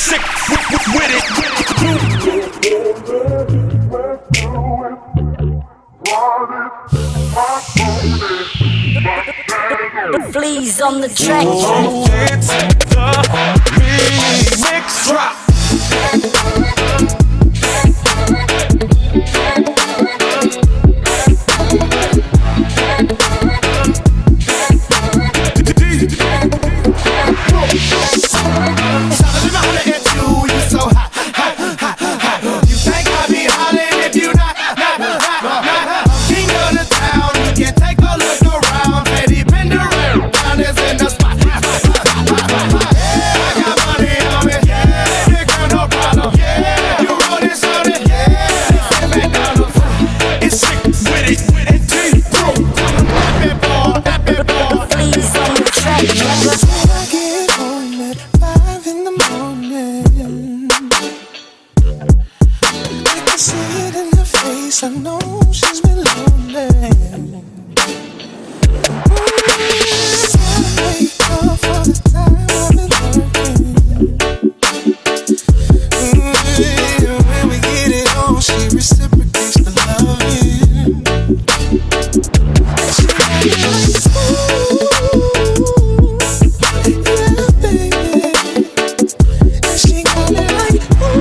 sick with it. Fleas on the track. Oh, it's the remix drop. I know she's been lonely. Gotta make up for the time I've been working. When we get it on, she reciprocates the loving. And she got me like, ooh, yeah, baby. And she got me like, ooh.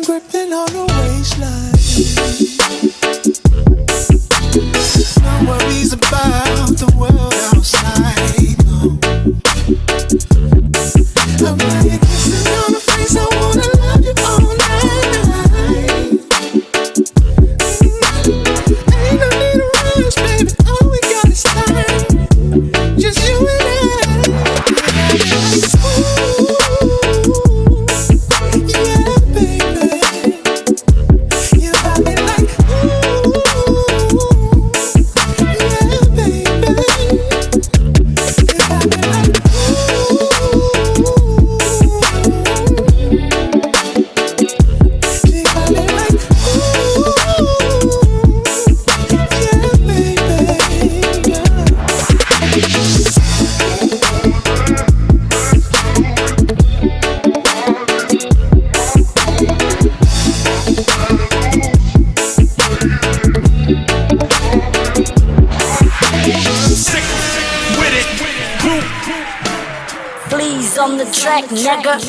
Gripping on the waistline. No worries about the world outside. No. I'm like kissing on the face. I wanna love you all night. Ain't no need to rush, baby. All we got is time. Just you and I. Fleas on the track, nigga.